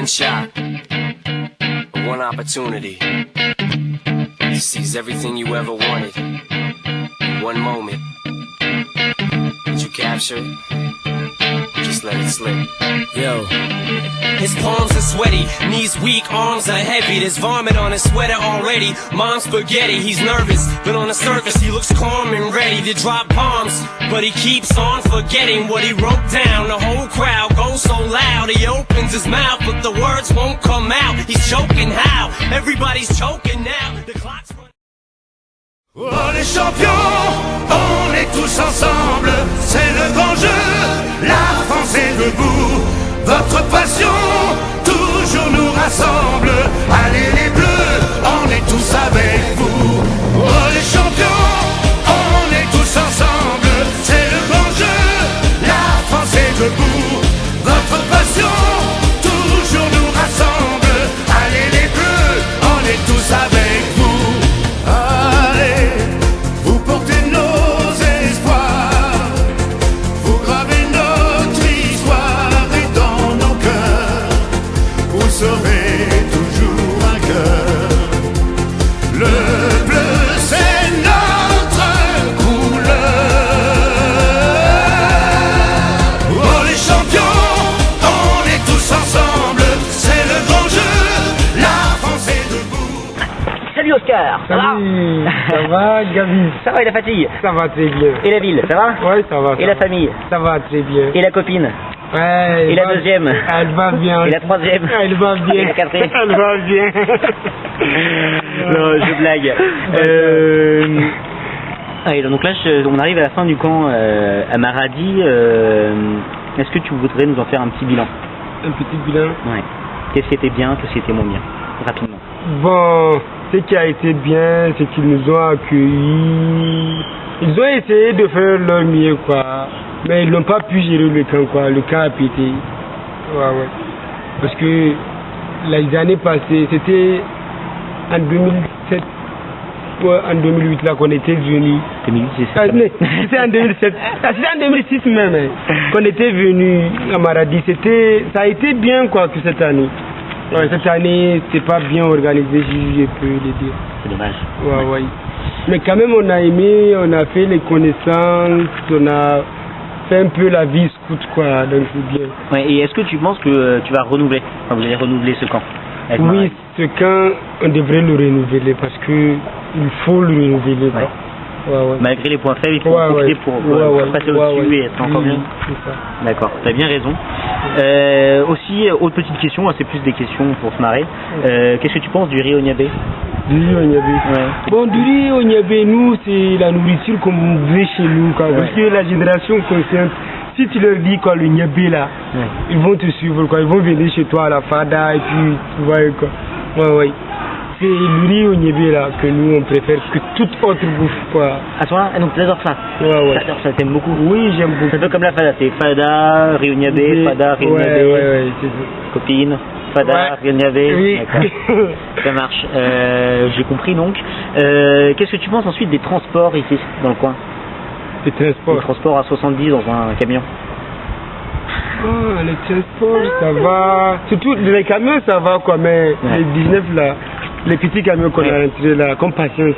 one shot, one opportunity to seize everything you ever wanted in one moment. Did you capture it? Just let it slip. Yo. His palms are sweaty, knees weak, arms are heavy. There's vomit on his sweater already. Mom's spaghetti, he's nervous, but on the surface he looks calm and ready to drop bombs. But he keeps on forgetting what he wrote down. The whole crowd goes so loud, he opens his mouth, but the words won't come out. He's choking how? Everybody's choking now. The clock's running. Oh les champions, on est tous ensemble, c'est le grand jeu, la France est debout, votre passion toujours nous rassemble, allez les bleus, on est tous avec vous. Oh les champions, on est tous ensemble, c'est le grand jeu, la France est debout, votre passion toujours nous rassemble, allez les bleus, on est tous avec vous. Oscar, ça va? Ça va, Gabi? Ça va et la fatigue? Ça va très bien. Et la ville, ça va? Ouais, ça va. Et la famille? Ça va très bien. Et la copine? Ouais. Et la deuxième? Elle va bien. Et la troisième? Elle va bien. Et la quatrième? Elle va bien. Non, je blague. Allez, donc là, on arrive à la fin du camp à Maradi. Est-ce que tu voudrais nous en faire un petit bilan? Un petit bilan? Ouais. Qu'est-ce qui était bien, qu'est-ce qui était moins bien? Rapidement. Bon, ce qui a été bien, c'est qu'ils nous ont accueillis. Ils ont essayé de faire leur mieux, quoi. Mais ils n'ont pas pu gérer le camp, quoi. Le camp a pété. Ouais. Parce que les années passées, c'était en 2007, en 2008 là qu'on était venus. 2008, c'était en 2007. C'était en 2006 même qu'on était venus à Maradi. Ça a été bien, quoi, que cette année. Ouais, cette année, c'est pas bien organisé, si je peux le dire. C'est dommage. Ouais. Mais quand même, on a aimé, on a fait les connaissances, on a fait un peu la vie scout, quoi, donc c'est bien. Ouais, et est-ce que tu penses que tu vas renouveler, enfin, vous allez renouveler ce camp? Oui, ce camp, on devrait le renouveler parce que il faut le renouveler. Ouais. Ouais. Malgré les points faibles, il faut profiter pour passer au-dessus et être encore mieux. C'est ça. D'accord, tu as bien raison. Aussi, autre petite question, c'est plus des questions pour se marrer. Qu'est-ce que tu penses du riz au niabé? Du riz au niabé. Ouais. Bon, du riz au niabé, nous, c'est la nourriture qu'on veut chez nous, quoi. Parce que la génération consciente, si tu leur dis quoi, le niabé là, ils vont te suivre, quoi. Ils vont venir chez toi à la fada et puis tu vois quoi. Ouais. C'est le riz au niébé là que nous on préfère que toute autre bouffe, quoi. À toi, donc tu adores ça? Ouais. T'adores ça, t'aimes beaucoup? Oui, j'aime beaucoup. C'est un peu comme la fada, c'est fada, riz au niabé, fada, riz au niabé. Ouais, c'est ça. Copine, fada, riz au niabé. Oui. D'accord. Ça marche. J'ai compris donc. Qu'est-ce que tu penses ensuite des transports ici, dans le coin? Les transports? Les transports à 70 dans un camion. Oh, les transports, ça va. Surtout les camions, ça va, quoi, mais les 19 là. Les petits camions qu'on a rentrés là, comme patience,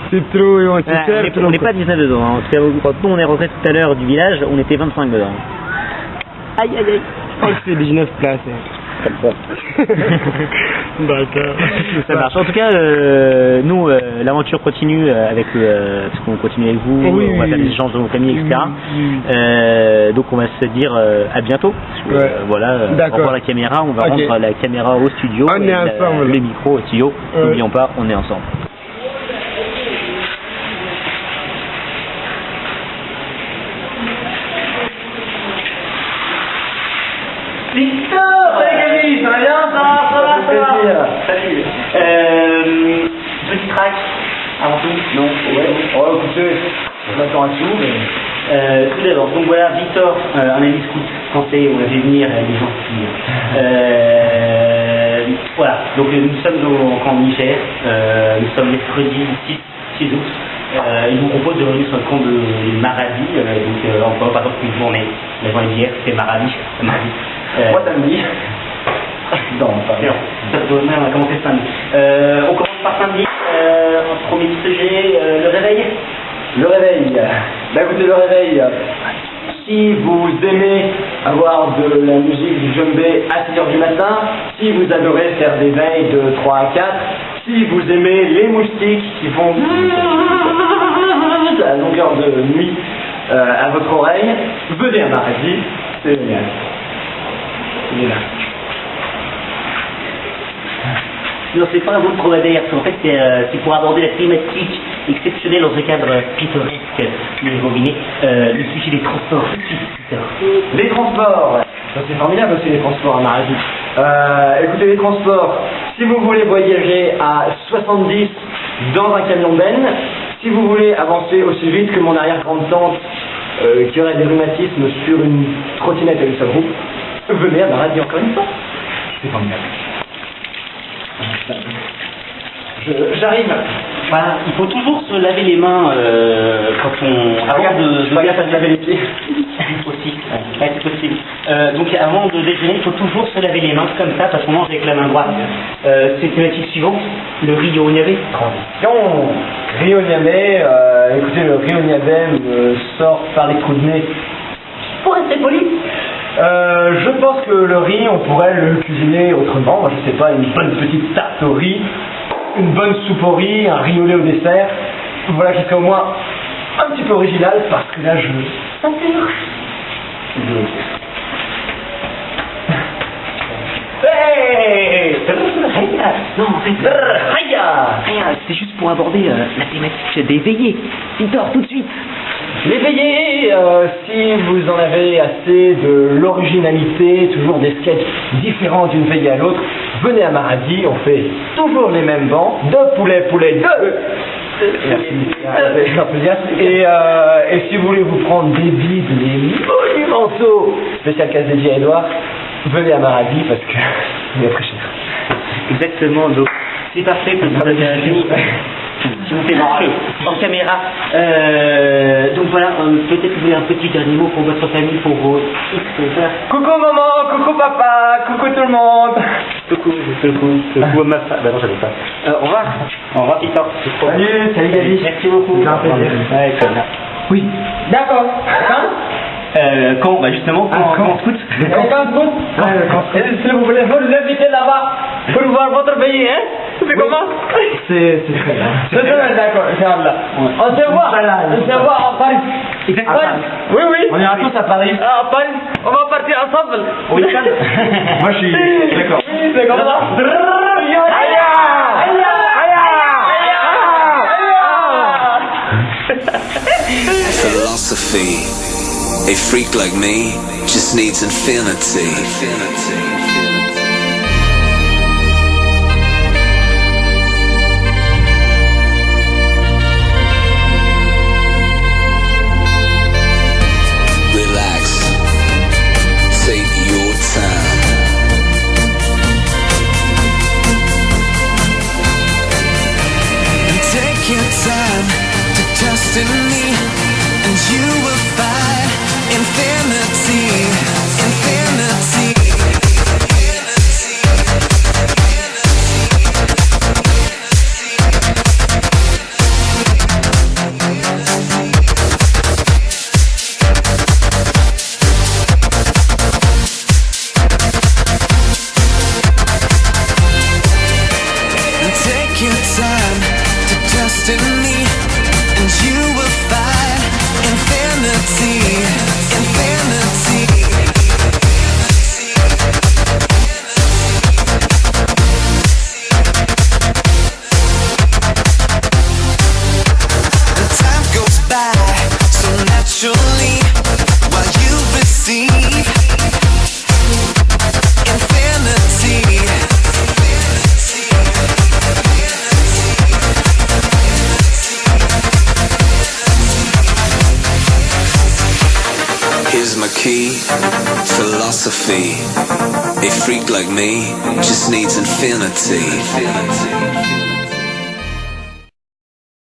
c'est trop, et on se sert trop. On n'est pas 19 dedans, hein. Quand nous on est rentrés tout à l'heure du village, on était 25 dedans. Aïe. Oh, c'est 19 places. Comme ça. D'accord. Ça marche. En tout cas, nous, l'aventure continue avec parce qu'on continue avec vous, on va faire des échanges de nos familles, etc. Donc on va se dire à bientôt. Voilà, au revoir la caméra, on va rendre la caméra au studio, on est ensemble. le micro au studio. N'oublions pas, on est ensemble. Ça va bien? Ça va. Salut. Petit track avant tout? Non. Oh, écoutez, on attend un sou, mais... tout d'abord, donc voilà, Victor, un ami scout français, on l'a fait venir, des gens qui... voilà, donc nous sommes au camp Niger, nous sommes mercredi 6 août. Il nous propose de revenir sur le camp de Maradi, donc on peut pas faire une journée. La journée d'hier, c'était Maradi. Moi, samedi. Non, pas bien. Ça peut donner, on va commencer samedi. On commence par samedi, en premier sujet, le réveil. Le réveil. Bah écoutez, le réveil, si vous aimez avoir de la musique du djembé à 6h du matin, si vous adorez faire des veilles de 3 à 4, si vous aimez les moustiques qui font à longueur de nuit à votre oreille, venez à Maradi, c'est génial. C'est génial. Non, c'est pas un vol dromadaire, en fait c'est pour aborder la thématique exceptionnelle dans un cadre pittoresque du robinet, le sujet des transports. Les transports, ça c'est formidable aussi les transports à Maradi. Écoutez, les transports, si vous voulez voyager à 70 dans un camion benne, si vous voulez avancer aussi vite que mon arrière-grande-tante qui aurait des rhumatismes sur une trottinette avec sa groupe, venez à Maradi encore une fois. C'est formidable. J'arrive. Voilà, il faut toujours se laver les mains quand on... Avant de bien se laver les pieds. Aussi, ouais, c'est possible. Donc avant de déjeuner, il faut toujours se laver les mains comme ça parce qu'on mange avec la main droite. C'est thématique suivante, le riz au Niamey. Transition. Riz au Niamey, écoutez, le riz au Niamey me sort par les trous de nez. Pour rester poli. Je pense que le riz, on pourrait le cuisiner autrement. Moi, je sais pas, une bonne petite tarte au riz, une bonne soupe au riz, un riz au lait au dessert. Voilà qui serait au moins un petit peu original parce que là, je... Hey, non, en fait, c'est juste pour aborder la thématique des veillées. Il dort tout de suite. Les veillées, si vous en avez assez de l'originalité, toujours des sketchs différents d'une veillée à l'autre, venez à Maradi, on fait toujours les mêmes bancs, deux poulets, et si vous voulez vous prendre des bides, les monumentaux spécial casse dédié à Edouard, venez à Maradi parce que il est très cher. Exactement, donc c'est parfait pour vous avez un ami. Je vous fais marcher en caméra. Donc voilà, peut-être vous voulez un petit dernier mot pour votre famille, pour vos fils. Coucou maman, coucou papa, coucou tout le monde. Coucou ma femme. Bah non, j'avais pas. Au revoir Victor. Salut David. Merci beaucoup. C'est un plaisir. Ouais, comme là. Oui. D'accord. Quand bah justement, quand on scout. Quand scout. Si vous voulez vous l'inviter là-bas pour voir votre pays, hein. C'est comment? C'est très bien. C'est très bien, d'accord, Inch'Allah. On se voit à Paris. Exactement. Oui, oui. On ira tous à Paris. À Paris. On va partir ensemble. Au week-end. Moi je suis d'accord. Oui, c'est comme ça. Philosophy. A freak like me just needs infinity. Relax. Take your time. And take your time to trust in me, and you will find infinity, infinity. Take your time to trust in me, and you will find infinity, infinity. And time goes by so naturally while you receive infinity. Here's my key, philosophy. A freak like me just needs infinity.